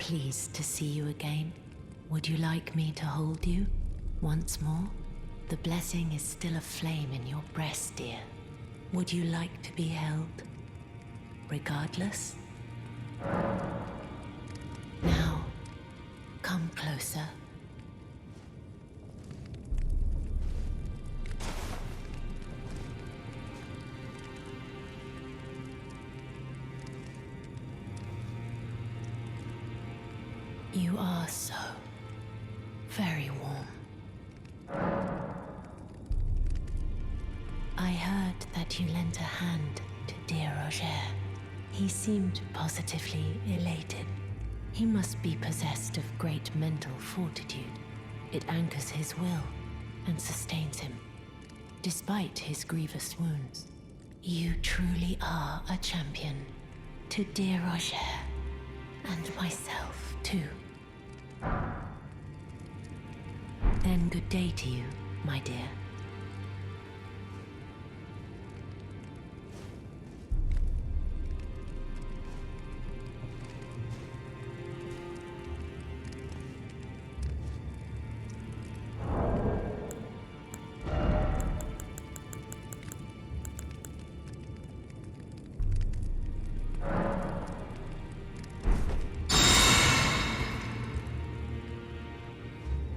pleased to see you again. Would you like me to hold you once more? The blessing is still aflame in your breast, dear. Would you like to be held, regardless? Now, come closer. You are so very warm. I heard that you lent a hand to dear Roger. He seemed positively elated. He must be possessed of great mental fortitude. It anchors his will and sustains him, despite his grievous wounds. You truly are a champion to dear Roger, and myself too. Then good day to you, my dear.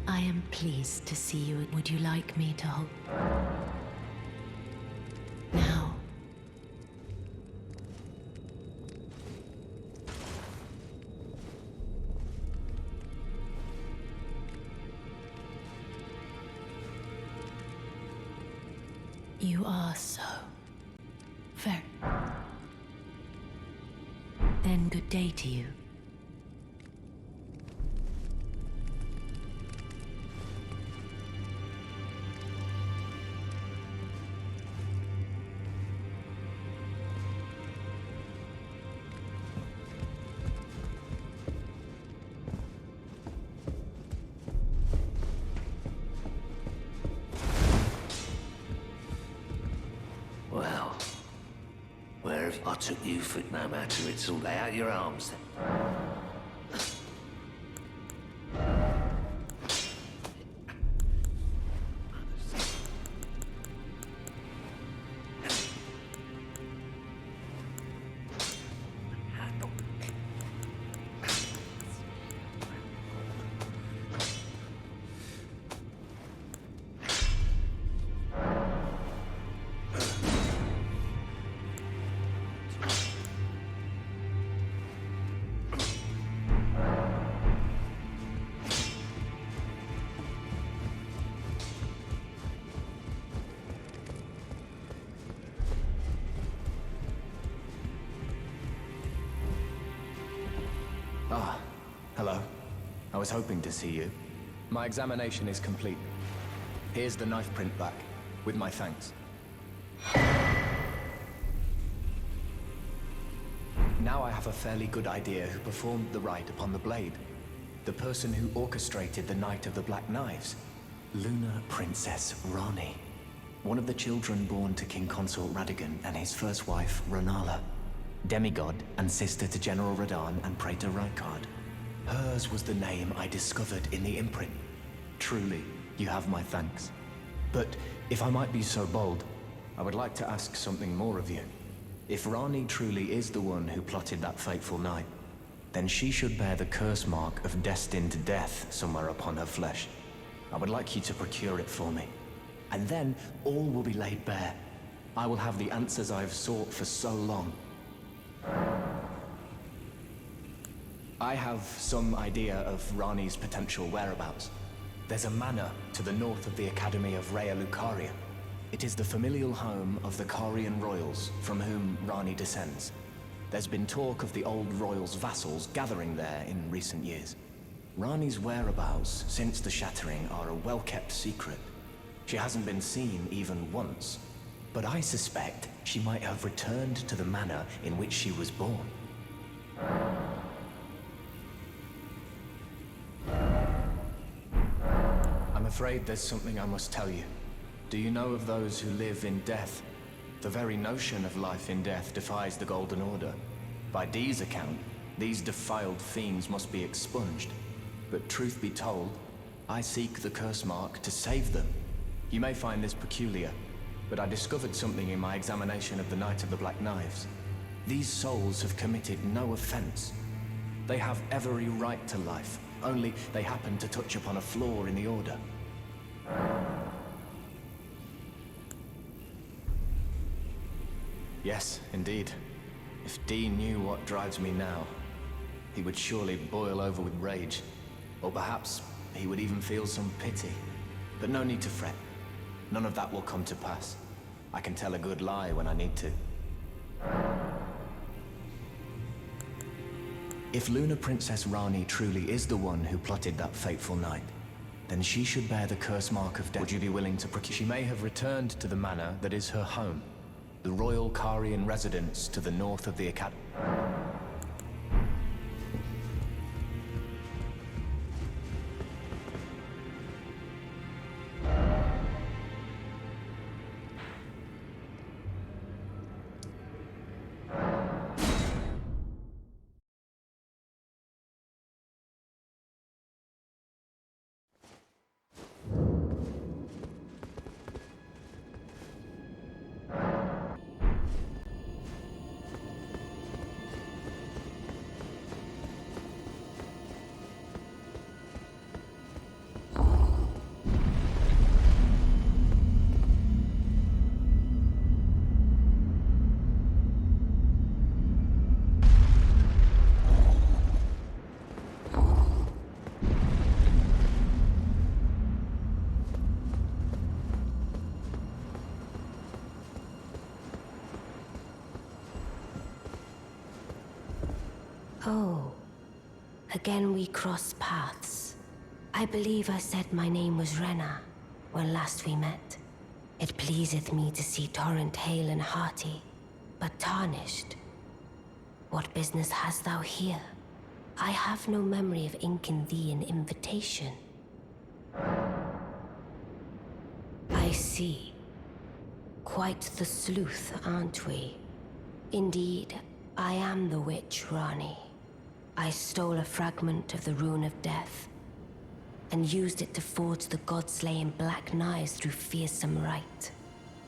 I am pleased to see you. Would you like me to hold? Now. You are so very. Then good day to you. Well, where have I took you for? No matter, it's all lay out your arms then. Ah, hello. I was hoping to see you. My examination is complete. Here's the knife print back, with my thanks. Now I have a fairly good idea who performed the rite upon the blade. The person who orchestrated the Night of the Black Knives. Lunar Princess Ranni. One of the children born to King Consort Radahn and his first wife, Rennala. Demigod and sister to General Radahn and Praetor Rykard. Hers was the name I discovered in the imprint. Truly, you have my thanks. But if I might be so bold, I would like to ask something more of you. If Ranni truly is the one who plotted that fateful night, then she should bear the curse mark of destined death somewhere upon her flesh. I would like you to procure it for me. And then all will be laid bare. I will have the answers I have sought for so long. I have some idea of Ranni's potential whereabouts. There's a manor to the north of the Academy of Rhea Lucaria. It is the familial home of the Carian royals from whom Ranni descends. There's been talk of the old royals' vassals gathering there in recent years. Ranni's whereabouts since the shattering are a well-kept secret. She hasn't been seen even once, but I suspect she might have returned to the manor in which she was born. I'm afraid there's something I must tell you. Do you know of those who live in death? The very notion of life in death defies the Golden Order. By Dee's account, These defiled fiends must be expunged. But truth be told, I seek the curse mark to save them. You may find this peculiar, but I discovered something in my examination of the Knight of the Black Knives. These souls have committed no offense. They have every right to life, only they happen to touch upon a flaw in the Order. Yes, indeed. If Dean knew what drives me now, he would surely boil over with rage. Or perhaps he would even feel some pity. But no need to fret. None of that will come to pass. I can tell a good lie when I need to. If Lunar Princess Rani truly is the one who plotted that fateful night, then she should bear the curse mark of death. Would you be willing to procure? She may have returned to the manor that is her home, the royal Karian residence to the north of the Academy. Oh, again we cross paths. I believe I said my name was Rena when last we met. It pleaseth me to see Torrent hale and hearty, but tarnished. What business hast thou here? I have no memory of inking thee an invitation. I see. Quite the sleuth, aren't we? Indeed, I am the witch Rani. I stole a fragment of the Rune of Death and used it to forge the god-slaying black knives through fearsome rite.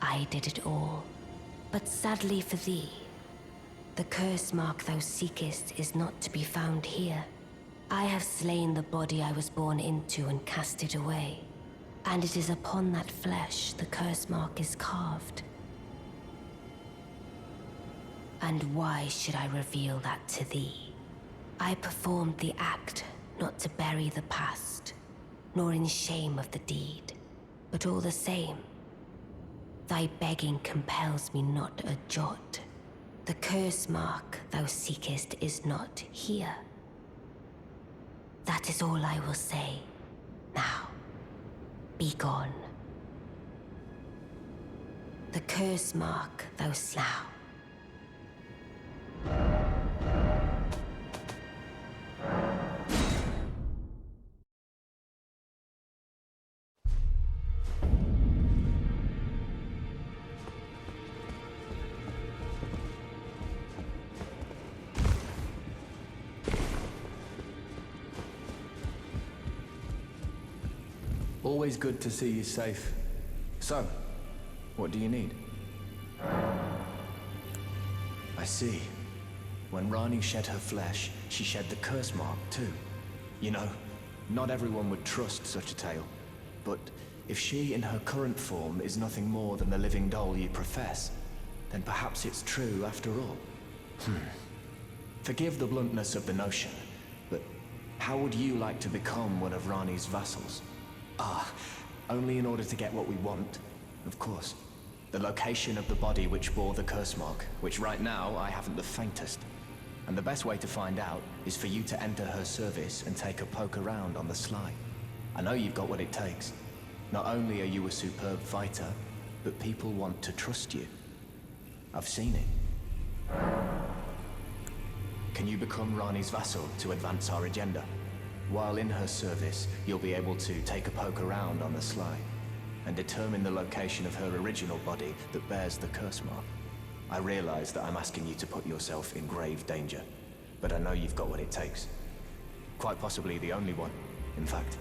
I did it all. But sadly for thee, the curse mark thou seekest is not to be found here. I have slain the body I was born into and cast it away, and it is upon that flesh the curse mark is carved. And why should I reveal that to thee? I performed the act not to bury the past, nor in shame of the deed, but all the same, thy begging compels me not a jot. The curse mark thou seekest is not here. That is all I will say. Now, be gone. The curse mark thou now. Always good to see you safe. So, what do you need? I see. When Rani shed her flesh, she shed the curse mark too. You know, not everyone would trust such a tale. But if she in her current form is nothing more than the living doll you profess, then perhaps it's true after all. Forgive the bluntness of the notion, but how would you like to become one of Rani's vassals? Only in order to get what we want, of course. The location of the body which bore the curse mark, which right now I haven't the faintest. And the best way to find out is for you to enter her service and take a poke around on the sly. I know you've got what it takes. Not only are you a superb fighter, but people want to trust you. I've seen it. Can you become Rani's vassal to advance our agenda? While in her service, you'll be able to take a poke around on the sly and determine the location of her original body that bears the curse mark. I realize that I'm asking you to put yourself in grave danger, but I know you've got what it takes. Quite possibly the only one, in fact.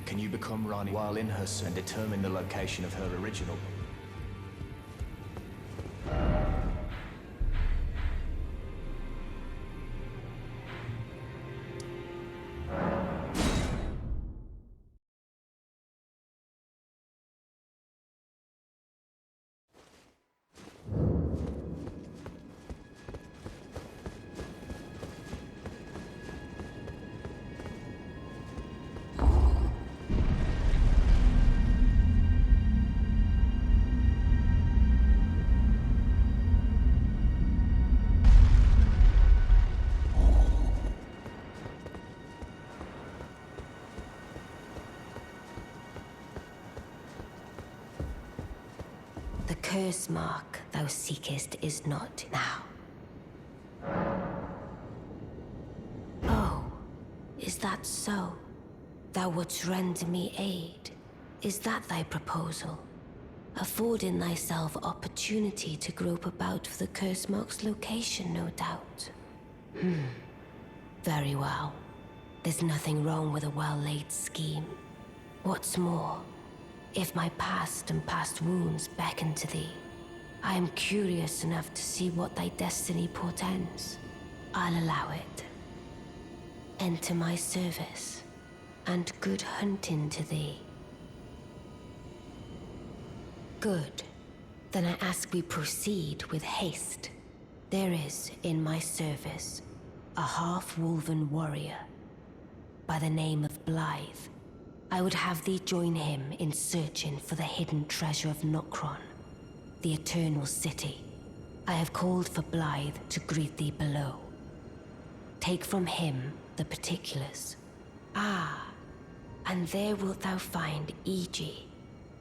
Can you become Ranni while in her and determine the location of her original? The curse mark thou seekest is not now. Oh, is that so? Thou wouldst render me aid? Is that thy proposal? Affording thyself opportunity to grope about for the curse mark's location, no doubt. Very well. There's nothing wrong with a well-laid scheme. What's more, if my past and past wounds beckon to thee, I am curious enough to see what thy destiny portends. I'll allow it. Enter my service, and good hunting to thee. Good. Then I ask we proceed with haste. There is, in my service, a half-wolven warrior by the name of Blythe. I would have thee join him in searching for the hidden treasure of Nokron, the Eternal City. I have called for Blythe to greet thee below. Take from him the particulars. Ah, and there wilt thou find Iji,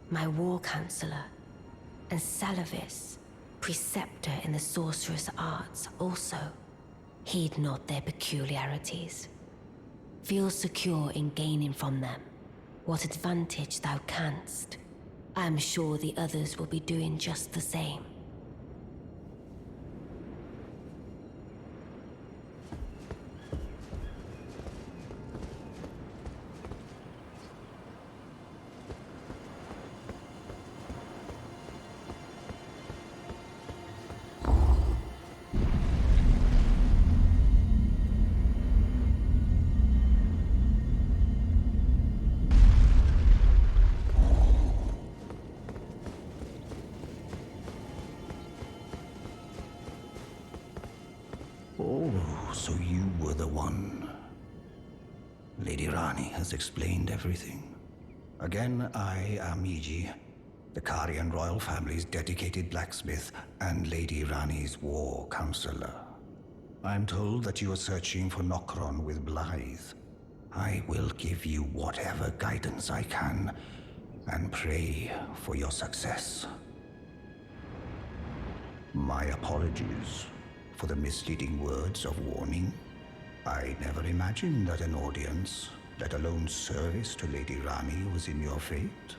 my war counselor, and Salavis, preceptor in the sorcerous arts also. Heed not their peculiarities. Feel secure in gaining from them what advantage thou canst. I am sure the others will be doing just the same. Oh, so you were the one. Lady Ranni has explained everything. Again, I am Iji, the Karian royal family's dedicated blacksmith and Lady Ranni's war counselor. I'm told that you are searching for Nokron with Blythe. I will give you whatever guidance I can, and pray for your success. My apologies for the misleading words of warning. I never imagined that an audience, let alone service to Lady Ranni, was in your fate.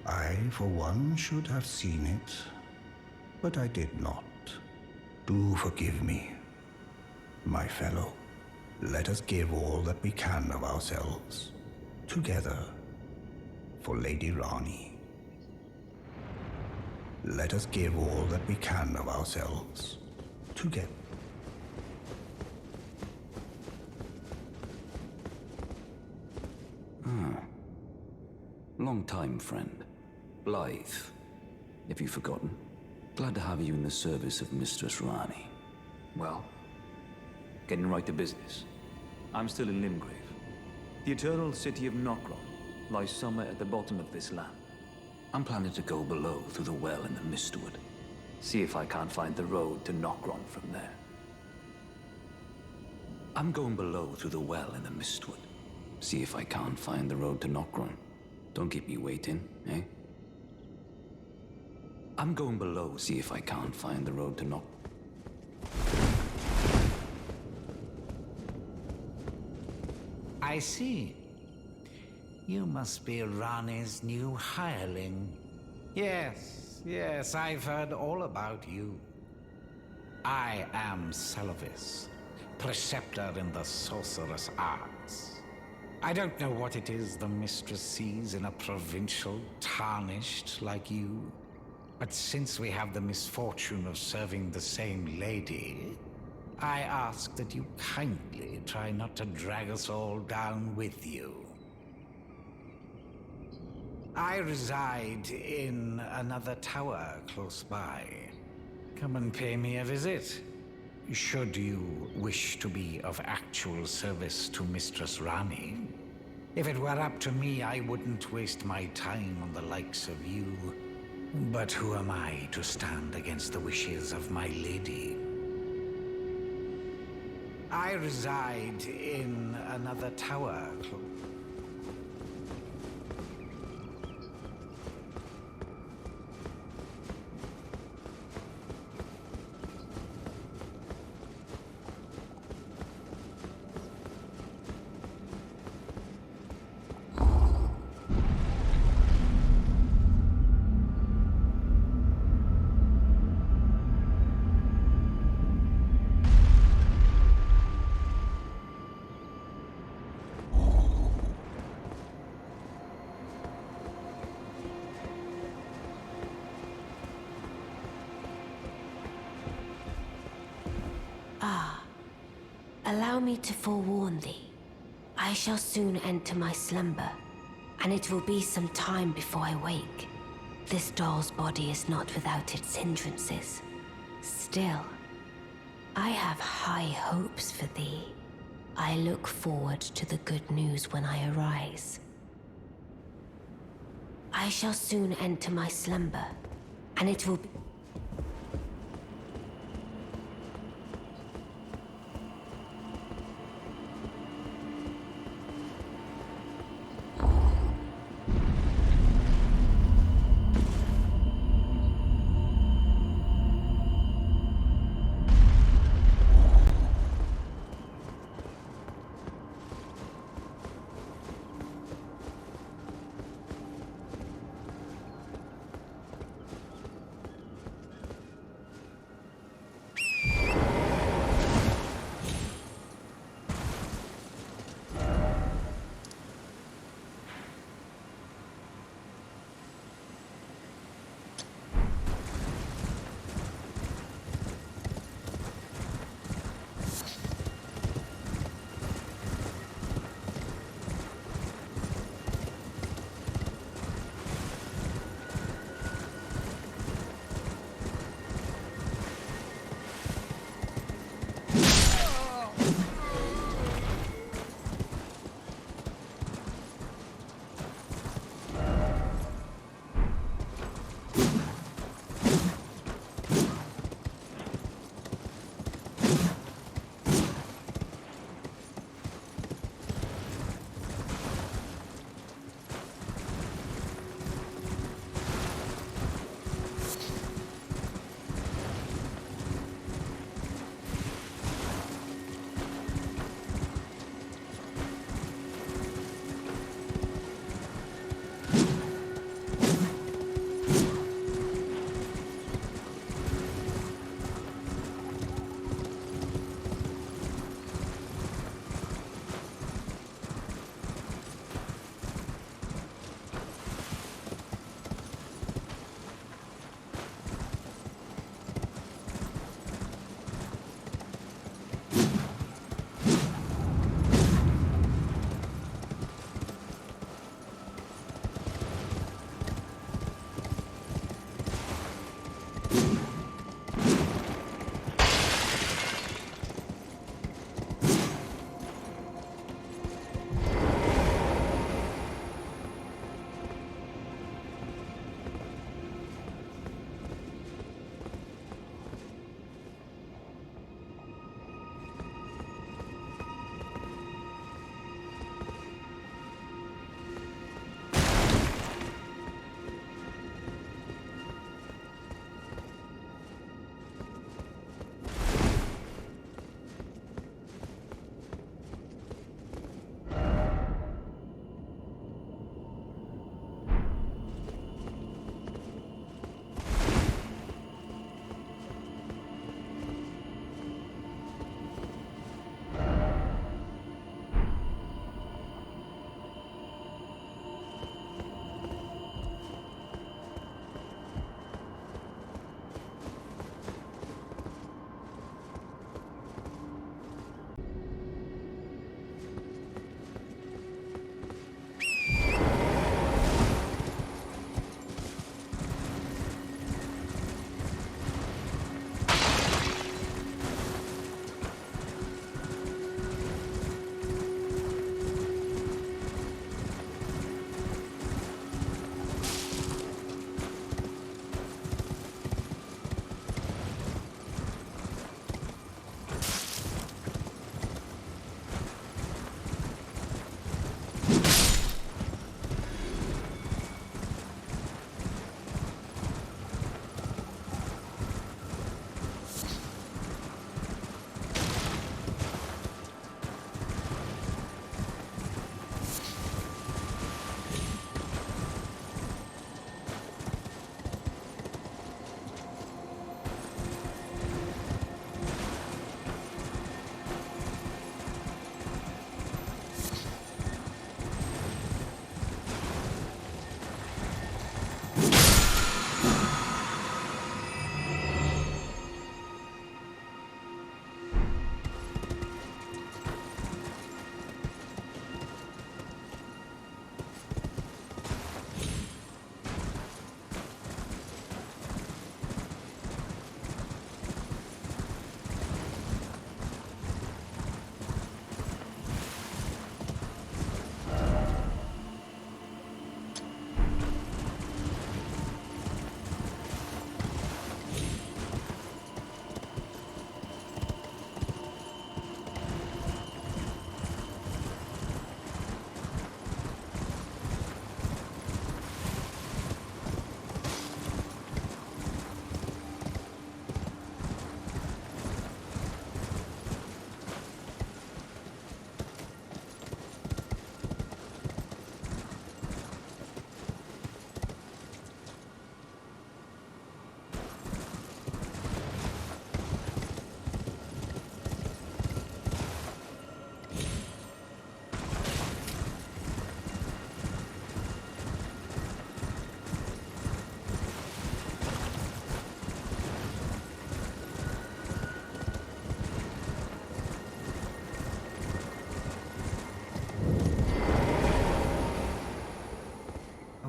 I, for one, should have seen it, but I did not. Do forgive me, my fellow. Let us give all that we can of ourselves, together, for Lady Ranni. Let us give all that we can of ourselves, together. Long time, friend. Blythe. If you've forgotten. Glad to have you in the service of Mistress Ranni. Well, getting right to business. I'm still in Limgrave. The eternal city of Nokron lies somewhere at the bottom of this land. I'm planning to go below through the well in the Mistwood. See if I can't find the road to Nokron from there. I'm going below through the well in the Mistwood. See if I can't find the road to Nokron. Don't keep me waiting, eh? I'm going below, see if I can't find the road to Nokron. I see. You must be Ranni's new hireling. Yes, I've heard all about you. I am Salavis, preceptor in the sorcerous arts. I don't know what it is the mistress sees in a provincial tarnished like you, but since we have the misfortune of serving the same lady, I ask that you kindly try not to drag us all down with you. I reside in another tower close by. Come and pay me a visit, should you wish to be of actual service to Mistress Rani. If it were up to me, I wouldn't waste my time on the likes of you. But who am I to stand against the wishes of my lady? I reside in another tower. Allow me to forewarn thee. I shall soon enter my slumber, and it will be some time before I wake. This doll's body is not without its hindrances. Still, I have high hopes for thee. I look forward to the good news when I arise. I shall soon enter my slumber, and it will be...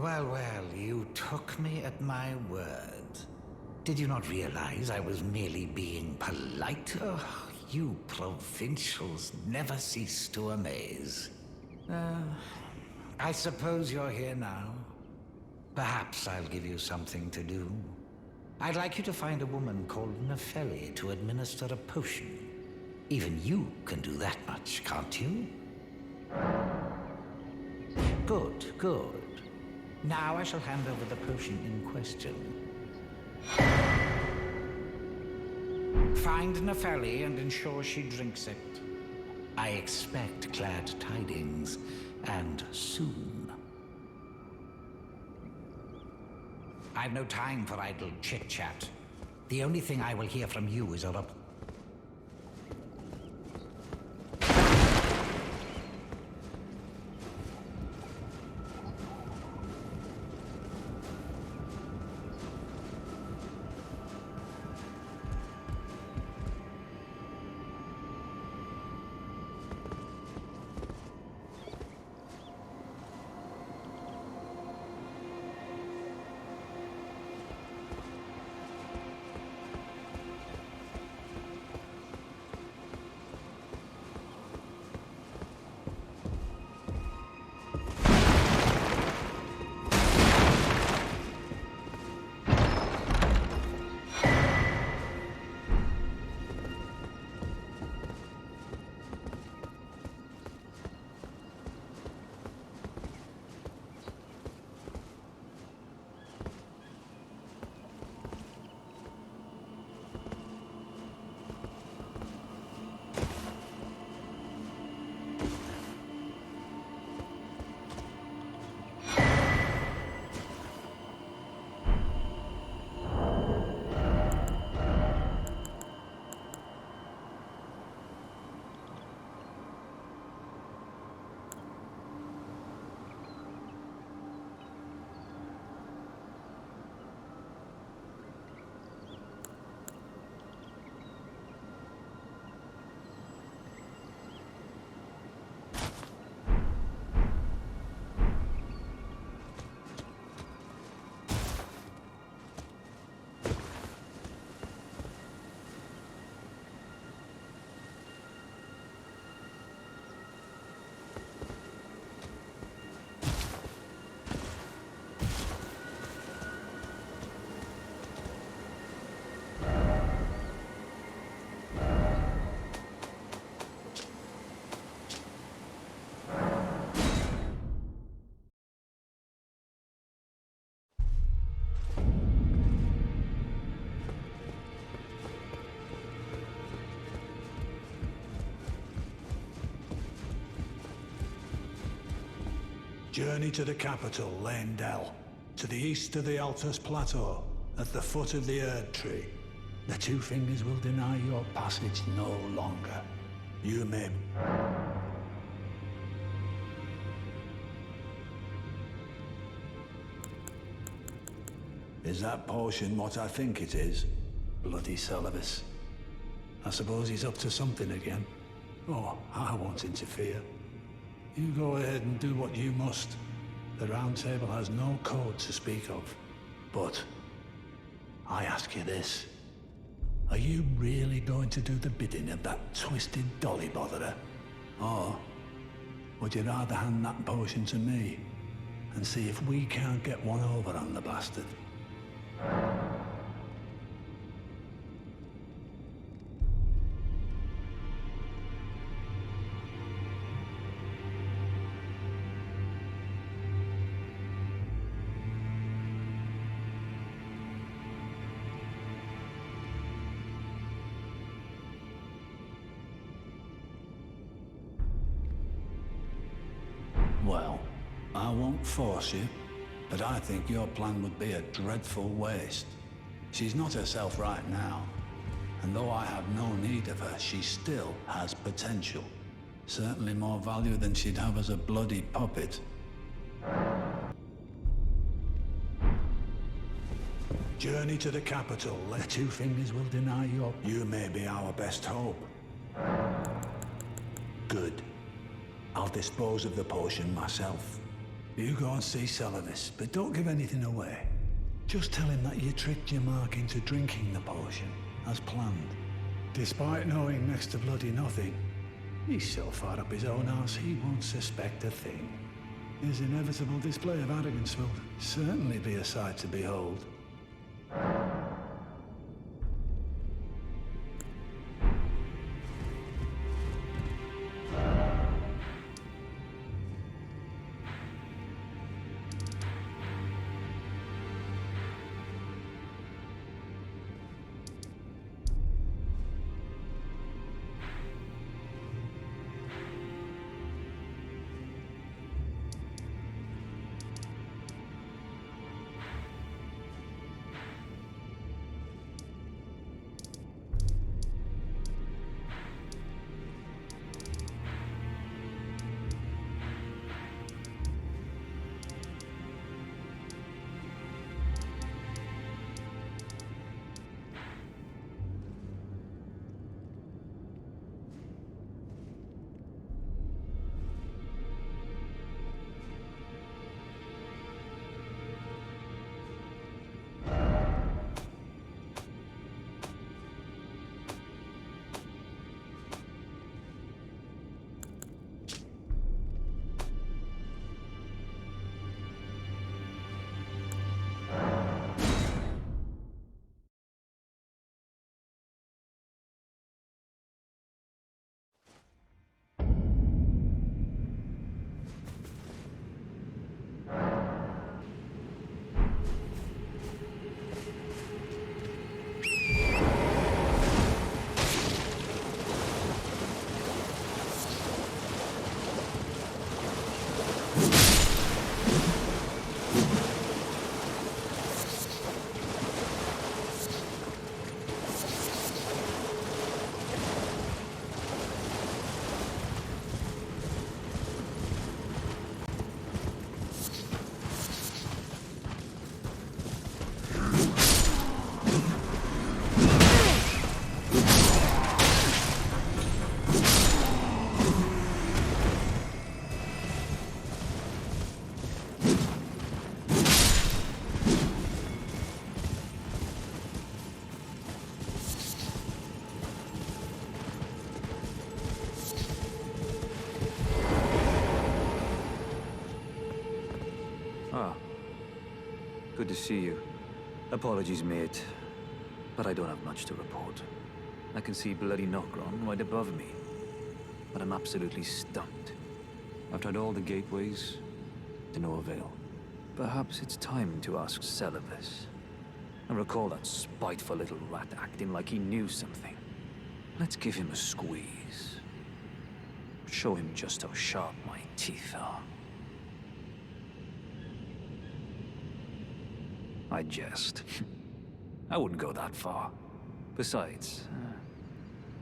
Well, you took me at my word. Did you not realize I was merely being polite? Oh, you provincials never cease to amaze. I suppose you're here now. Perhaps I'll give you something to do. I'd like you to find a woman called Nefeli to administer a potion. Even you can do that much, can't you? Good, good. Now I shall hand over the potion in question. Find Nefeli and ensure she drinks it. I expect glad tidings, and soon. I've no time for idle chit-chat. The only thing I will hear from you is a Journey to the capital, Leyndell, to the east of the Altus Plateau, at the foot of the Erd Tree. The Two Fingers will deny your passage no longer. You may... Is that potion what I think it is? Bloody Celibus. I suppose he's up to something again. Oh, I won't interfere. You go ahead and do what you must. The Round Table has no code to speak of. But I ask you this. Are you really going to do the bidding of that twisted dolly botherer? Or would you rather hand that potion to me and see if we can't get one over on the bastard? Well, I won't force you, but I think your plan would be a dreadful waste. She's not herself right now, and though I have no need of her, she still has potential. Certainly more value than she'd have as a bloody puppet. Journey to the capital. The Two Fingers will deny your... You may be our best hope. Good. I'll dispose of the potion myself. You go and see Salavis, but don't give anything away. Just tell him that you tricked your mark into drinking the potion, as planned. Despite knowing next to bloody nothing, he's so far up his own arse he won't suspect a thing. His inevitable display of arrogance will certainly be a sight to behold. Good to see you. Apologies, mate, but I don't have much to report. I can see bloody Nokron right above me, but I'm absolutely stumped. I've tried all the gateways, to no avail. Perhaps it's time to ask Celevis. I recall that spiteful little rat acting like he knew something. Let's give him a squeeze. Show him just how sharp my teeth are. I jest. I wouldn't go that far. Besides,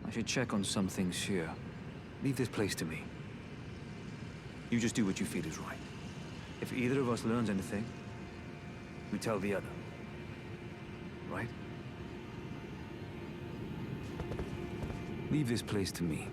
I should check on some things here. Leave this place to me. You just do what you feel is right. If either of us learns anything, we tell the other. Right? Leave this place to me.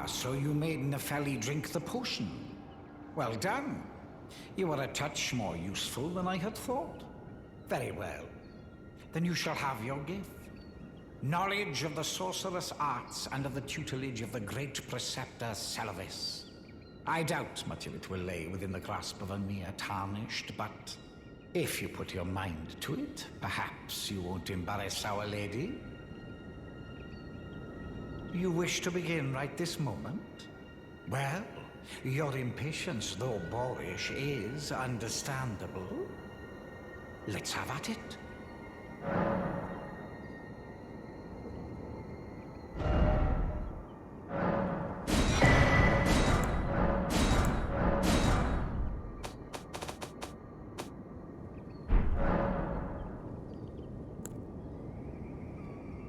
so you made Nepheli drink the potion. Well done. You are a touch more useful than I had thought. Very well. Then you shall have your gift. Knowledge of the sorcerous arts under the tutelage of the great preceptor Celavis. I doubt much of it will lay within the grasp of a mere tarnished, but if you put your mind to it, perhaps you won't embarrass our lady. You wish to begin right this moment? Well, your impatience, though boorish, is understandable. Let's have at it.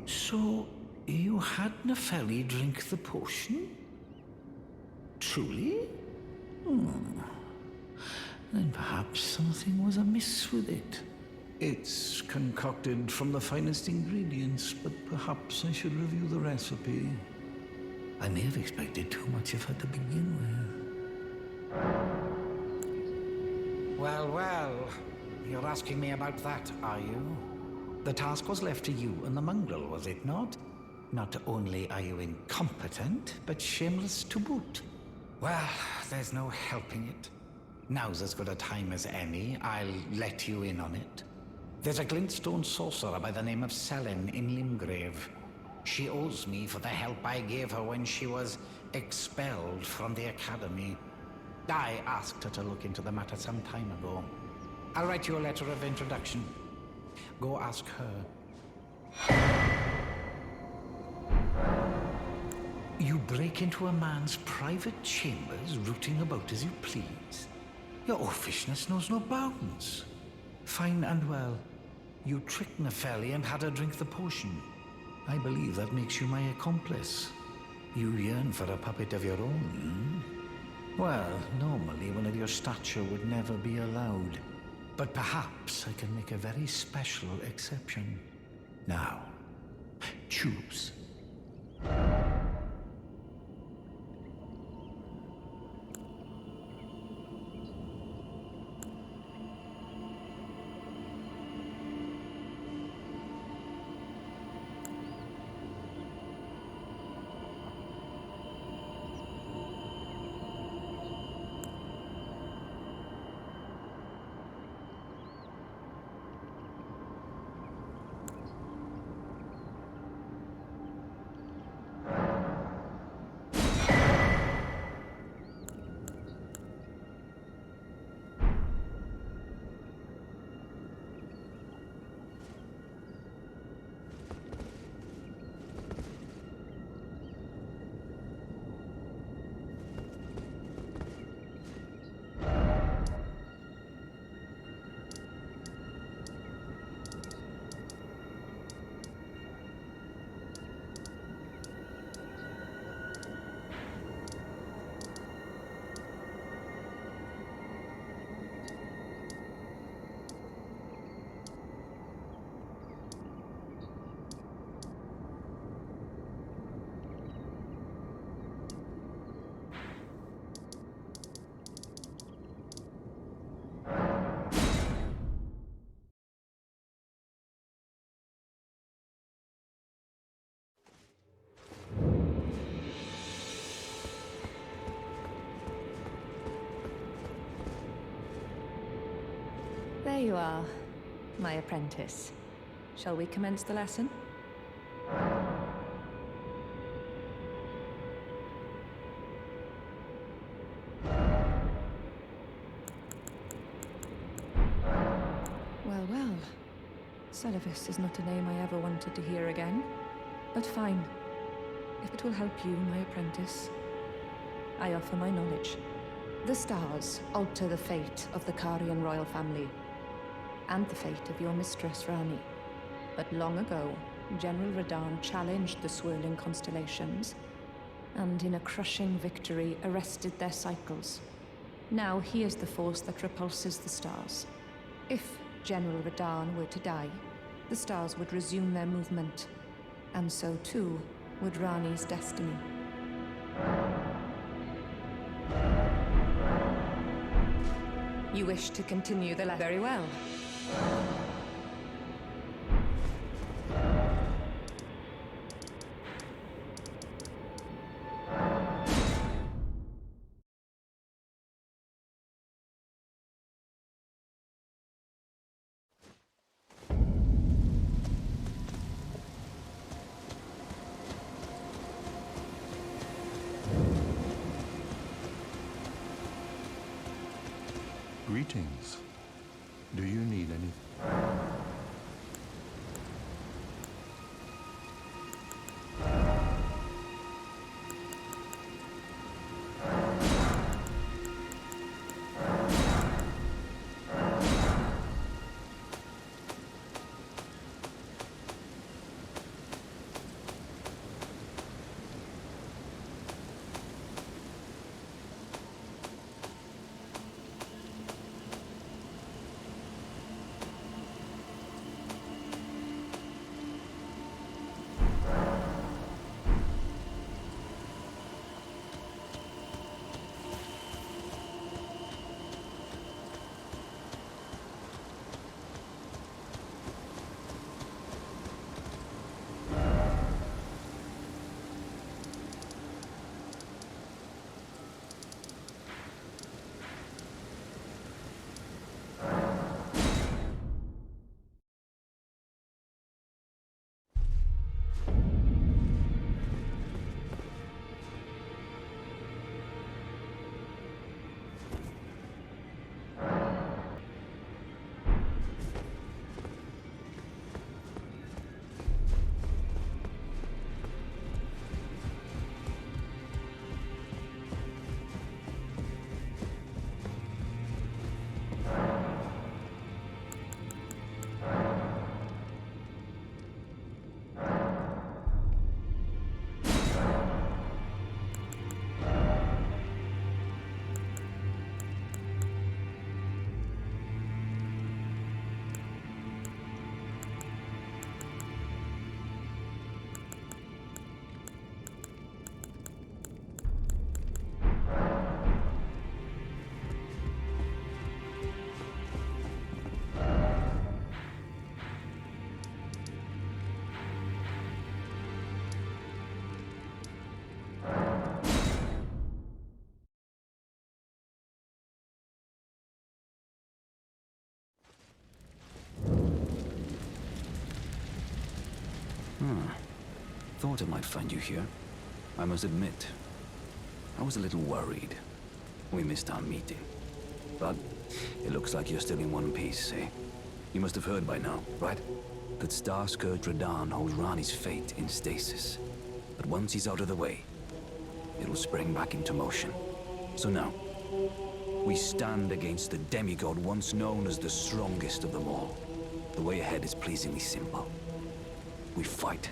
So, you had Nepheli drink the potion? Truly? Then perhaps something was amiss with it. It's concocted from the finest ingredients, but perhaps I should review the recipe. I may have expected too much of her to begin with. Well, you're asking me about that, are you? The task was left to you and the mongrel, was it not? Not only are you incompetent, but shameless to boot. Well, there's no helping it. Now's as good a time as any. I'll let you in on it. There's a glintstone sorcerer by the name of Selin in Limgrave. She owes me for the help I gave her when she was expelled from the academy. I asked her to look into the matter some time ago. I'll write you a letter of introduction. Go ask her. You break into a man's private chambers, rooting about as you please. Your oafishness knows no bounds. Fine and well. You tricked Nepheli and had her drink the potion. I believe that makes you my accomplice. You yearn for a puppet of your own, Well, normally one of your stature would never be allowed. But perhaps I can make a very special exception. Now, choose. There you are, my apprentice. Shall we commence the lesson? Well. Celavis is not a name I ever wanted to hear again. But fine. If it will help you, my apprentice, I offer my knowledge. The stars alter the fate of the Karian royal family, and the fate of your mistress, Rani. But long ago, General Radahn challenged the swirling constellations, and in a crushing victory arrested their cycles. Now he is the force that repulses the stars. If General Radahn were to die, the stars would resume their movement, and so too would Rani's destiny. You wish to continue the very well. Greetings. Do you need anything? Thought I might find you here. I must admit, I was a little worried. We missed our meeting. But it looks like you're still in one piece, eh? You must have heard by now, right? That Starscourge Radahn holds Ranni's fate in stasis. But once he's out of the way, it'll spring back into motion. So now, we stand against the demigod once known as the strongest of them all. The way ahead is pleasingly simple. We fight,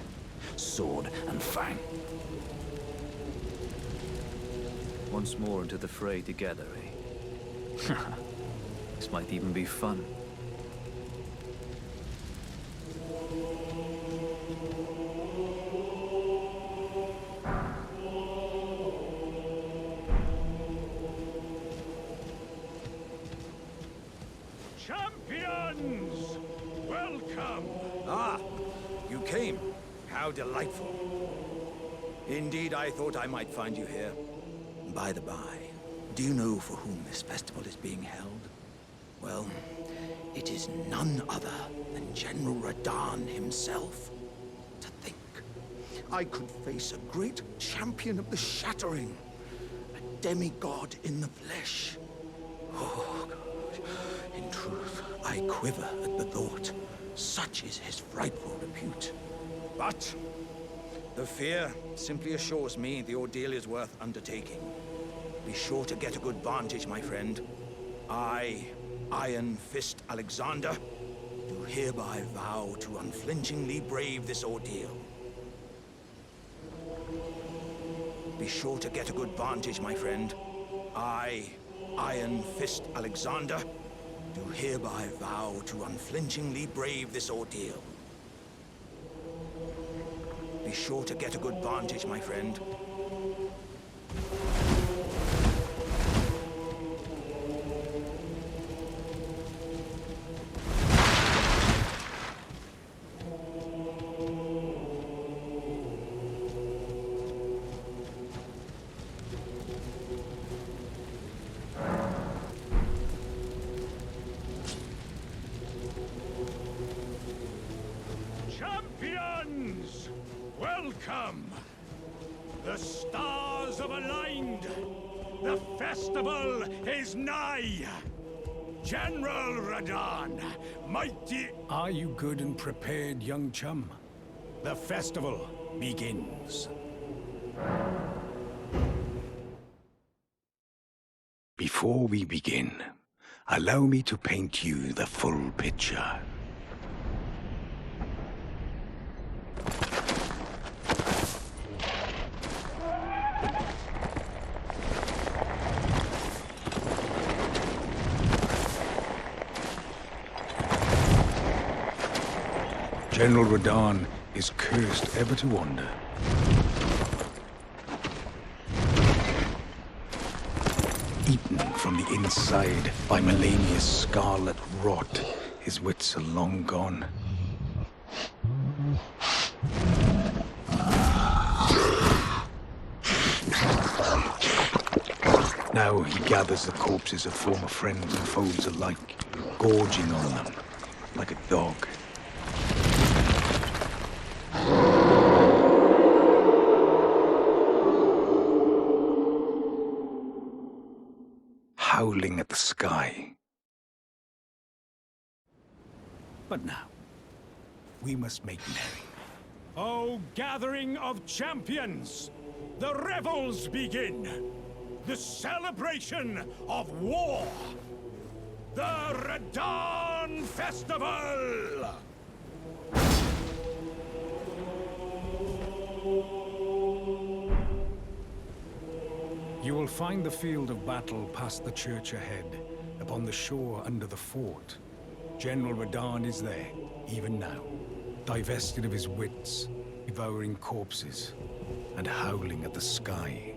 sword and fang. Once more into the fray together, eh? This might even be fun. Champions! Welcome! Ah, you came. How delightful. Indeed, I thought I might find you here. By the by, do you know for whom this festival is being held? Well, it is none other than General Radahn himself. To think, I could face a great champion of the Shattering, a demigod in the flesh. Oh, God. In truth, I quiver at the thought. Such is his frightful repute. But the fear simply assures me the ordeal is worth undertaking. Be sure to get a good vantage, my friend. I, Iron Fist Alexander, do hereby vow to unflinchingly brave this ordeal. Be sure to get a good vantage, my friend. I, Iron Fist Alexander, do hereby vow to unflinchingly brave this ordeal. Be sure to get a good vantage, my friend. Welcome! The stars have aligned! The festival is nigh! General Radahn, mighty... Are you good and prepared, young chum? The festival begins. Before we begin, allow me to paint you the full picture. General Radahn is cursed ever to wander. Eaten from the inside by Melania's scarlet rot, his wits are long gone. Now he gathers the corpses of former friends and foes alike, gorging on them like a dog. Howling at the sky. But now, we must make merry. O gathering of champions! The revels begin! The celebration of war! The Radahn Festival! You will find the field of battle past the church ahead, upon the shore under the fort. General Radahn is there, even now, divested of his wits, devouring corpses, and howling at the sky.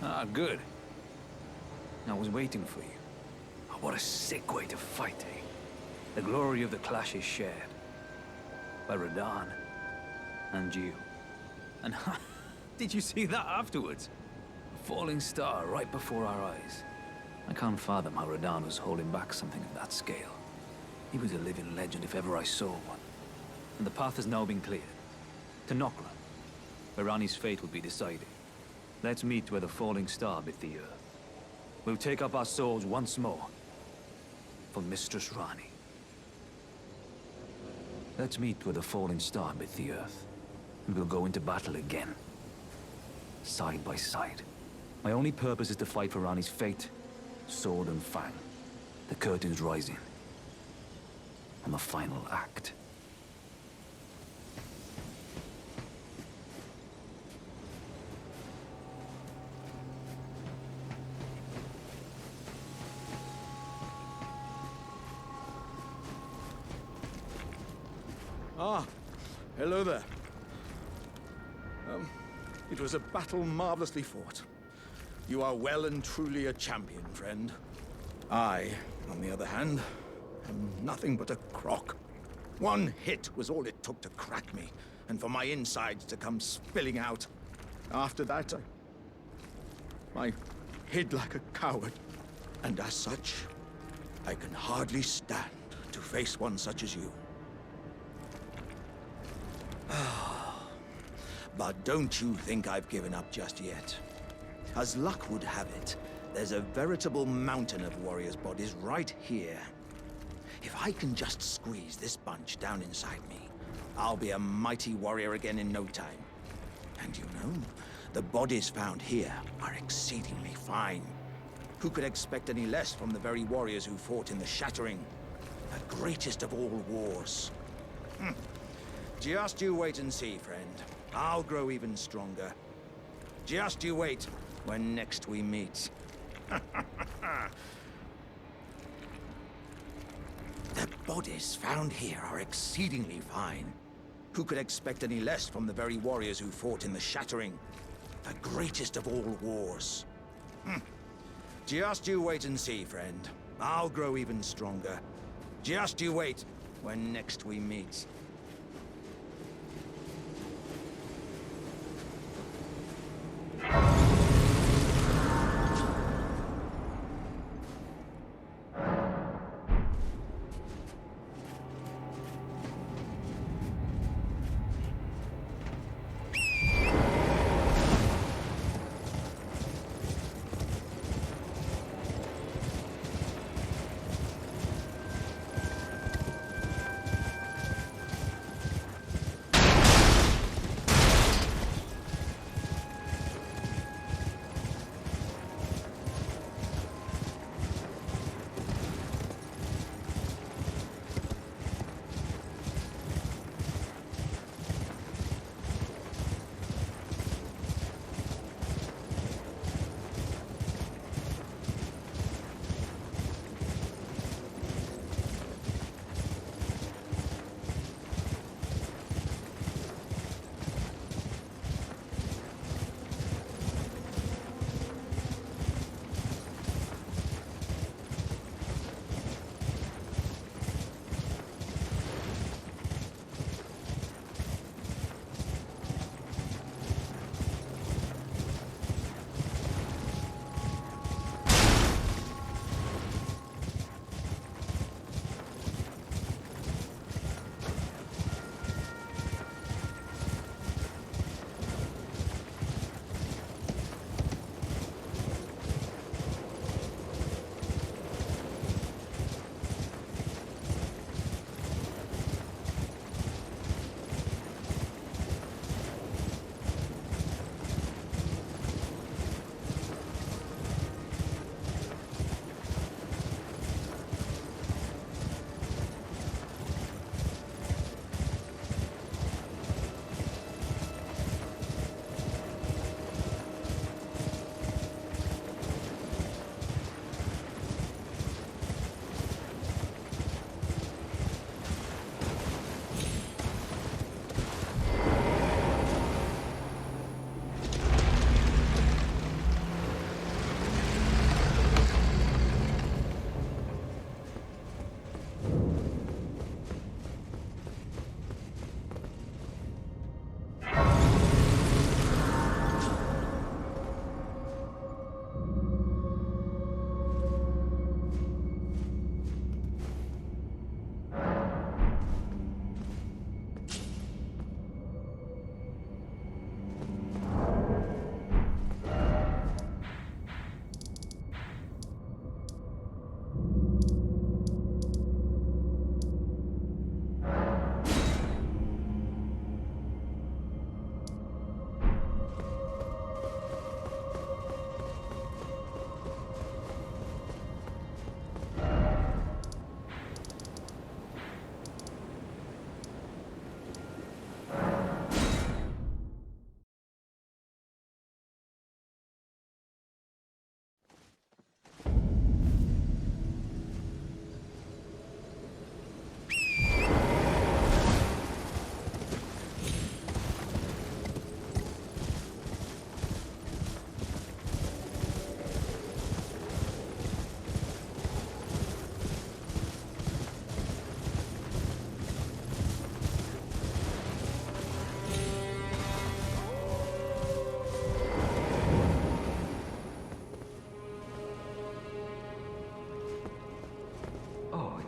Ah, good. I was waiting for you. Oh, what a sick way to fight, eh? The glory of the clash is shared. By Radahn. And you. And did you see that afterwards? A falling star right before our eyes. I can't fathom how Radahn was holding back something of that scale. He was a living legend if ever I saw one. And the path has now been cleared. To Nokra, where Ranni's fate will be decided. Let's meet where the falling star bit the earth. We'll take up our swords once more. For Mistress Ranni. Let's meet where the falling star bit the earth. And we'll go into battle again. Side by side. My only purpose is to fight for Ranni's fate, sword and fang. The curtain's rising. On the final act. Ah, hello there. It was a battle marvelously fought. You are well and truly a champion, friend. I, on the other hand, am nothing but a crock. One hit was all it took to crack me, and for my insides to come spilling out. After that, I hid like a coward. And as such, I can hardly stand to face one such as you. But don't you think I've given up just yet. As luck would have it, there's a veritable mountain of warriors' bodies right here. If I can just squeeze this bunch down inside me, I'll be a mighty warrior again in no time. And you know, the bodies found here are exceedingly fine. Who could expect any less from the very warriors who fought in the Shattering? The greatest of all wars. Just you wait and see, friend. I'll grow even stronger. Just you wait when next we meet. The bodies found here are exceedingly fine. Who could expect any less from the very warriors who fought in the Shattering? The greatest of all wars. Just you wait and see, friend. I'll grow even stronger. Just you wait when next we meet.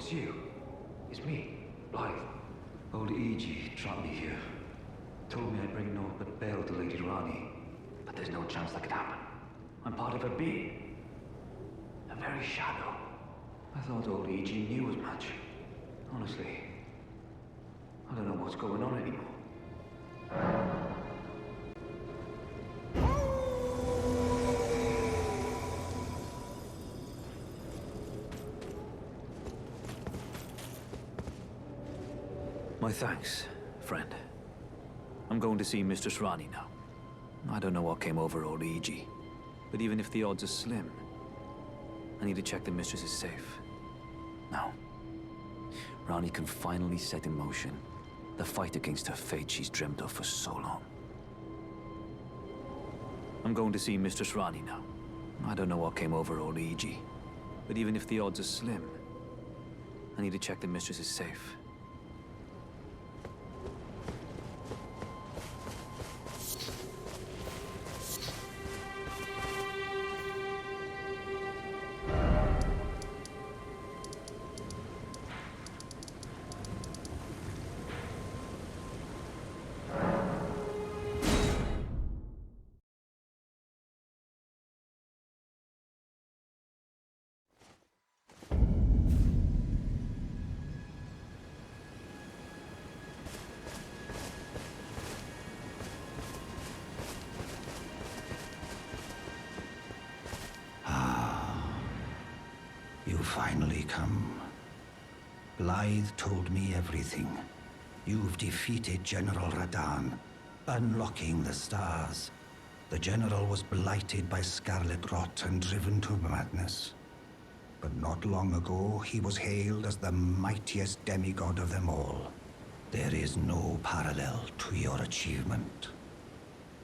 it's you. It's me, Blythe. Old E.G. trapped me here. Told me I'd bring naught but bale to Lady Rani. But there's no chance that could happen. I'm part of her being. A very shadow. I thought old E.G. knew as much. Honestly, I don't know what's going on anymore. My thanks, friend. I'm going to see Mistress Rani now. I don't know what came over old E.G., but even if the odds are slim, I need to check the Mistress is safe. Now, Rani can finally set in motion the fight against her fate she's dreamt of for so long. I'm going to see Mistress Rani now. I don't know what came over old E.G., but even if the odds are slim, I need to check the Mistress is safe. You finally come. Blythe told me everything. You've defeated General Radahn, unlocking the stars. The General was blighted by scarlet rot and driven to madness. But not long ago, he was hailed as the mightiest demigod of them all. There is no parallel to your achievement,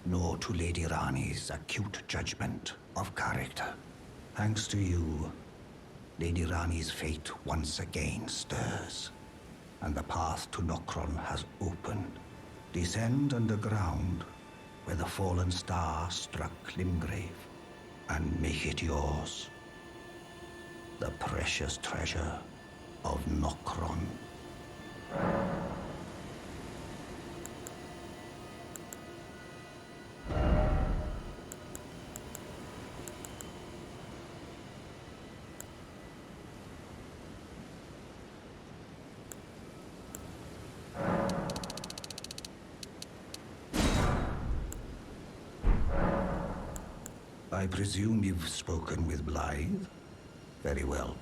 nor to Lady Rani's acute judgment of character. Thanks to you, Lady Rani's fate once again stirs, and the path to Nokron has opened. Descend underground, where the fallen star struck Limgrave, and make it yours. The precious treasure of Nokron. I presume you've spoken with Blythe? Very well.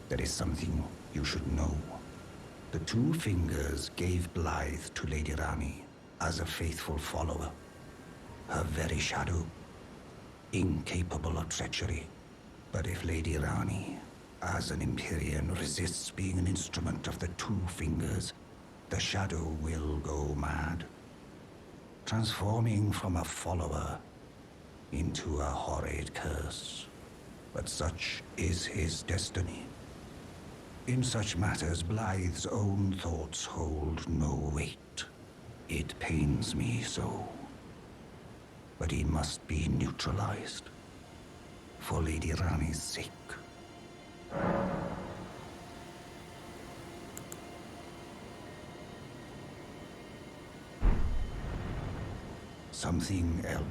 There is something you should know. The Two Fingers gave Blythe to Lady Rani as a faithful follower. Her very shadow, incapable of treachery. But if Lady Rani, as an Empyrean, resists being an instrument of the Two Fingers, the shadow will go mad, transforming from a follower into a horrid curse. But such is his destiny. In such matters, Blythe's own thoughts hold no weight. It pains me so. But he must be neutralized, for Lady Rani's sake. Something else.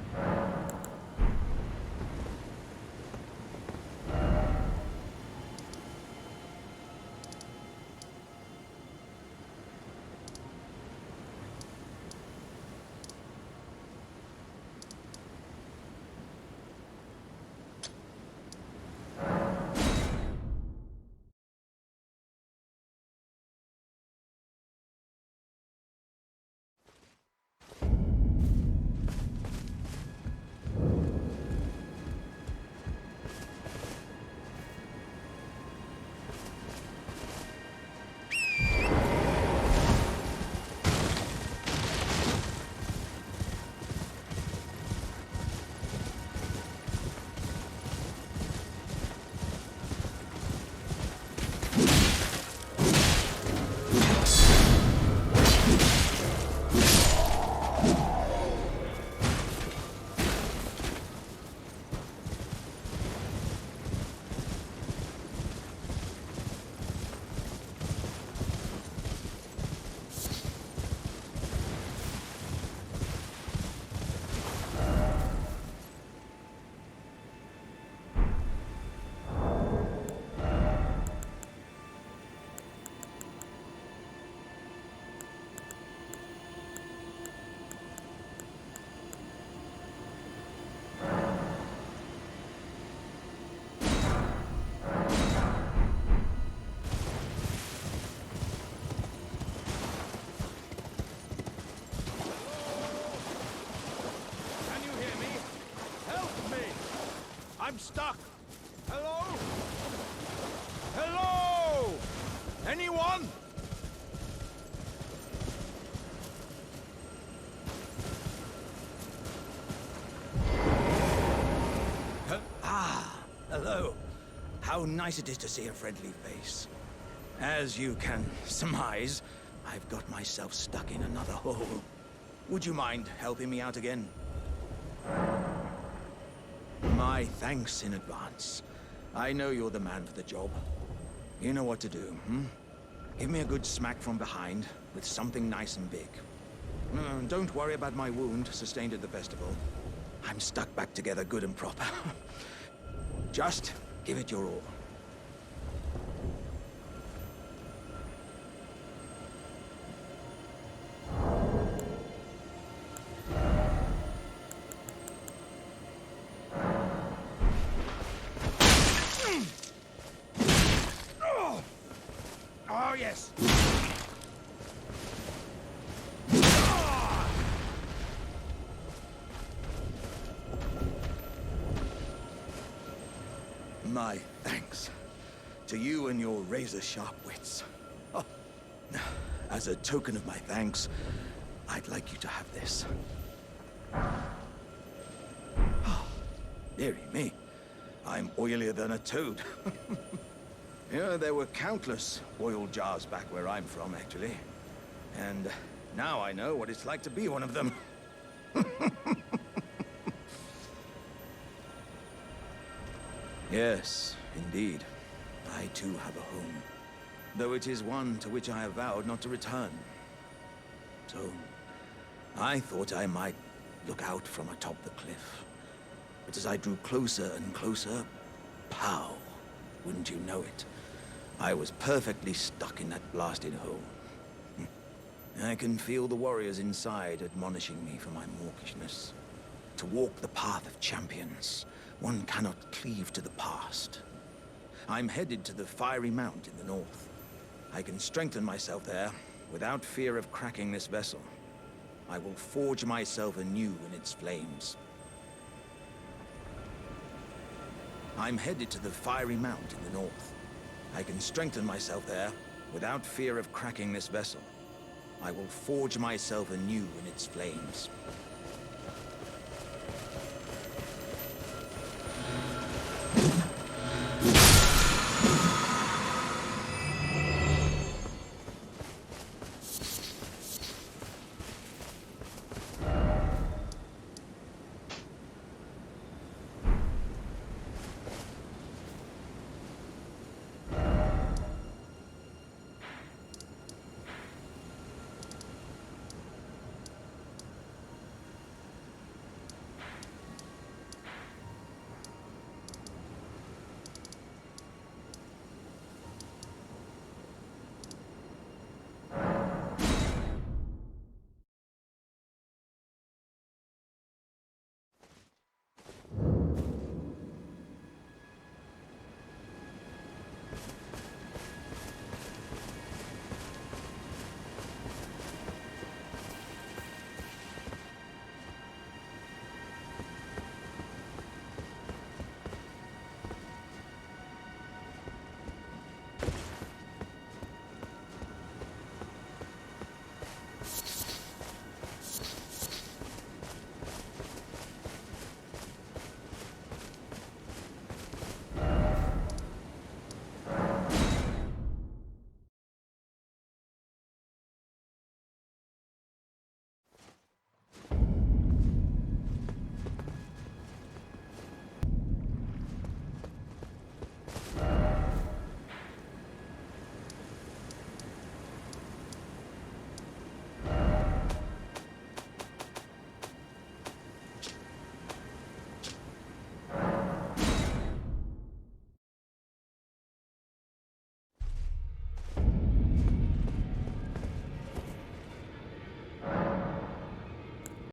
I'm stuck! Hello? Hello? Anyone? Hello. How nice it is to see a friendly face. As you can surmise, I've got myself stuck in another hole. Would you mind helping me out again? My thanks in advance. I know you're the man for the job. You know what to do, hmm? Give me a good smack from behind with something nice and big. Don't worry about my wound sustained at the festival. I'm stuck back together good and proper. Just give it your all. Oh, yes. My thanks to you and your razor-sharp wits. Oh. As a token of my thanks, I'd like you to have this. Oh, dearie me, I'm oilier than a toad. Yeah, there were countless oil jars back where I'm from, actually. And now I know what it's like to be one of them. Yes, indeed. I too have a home. Though it is one to which I have vowed not to return. So, I thought I might look out from atop the cliff. But as I drew closer and closer, pow! Wouldn't you know it? I was perfectly stuck in that blasted hole. I can feel the warriors inside admonishing me for my mawkishness. To walk the path of champions, one cannot cleave to the past. I'm headed to the Fiery Mount in the north. I can strengthen myself there without fear of cracking this vessel. I will forge myself anew in its flames. I'm headed to the Fiery Mount in the north. I can strengthen myself there without fear of cracking this vessel. I will forge myself anew in its flames.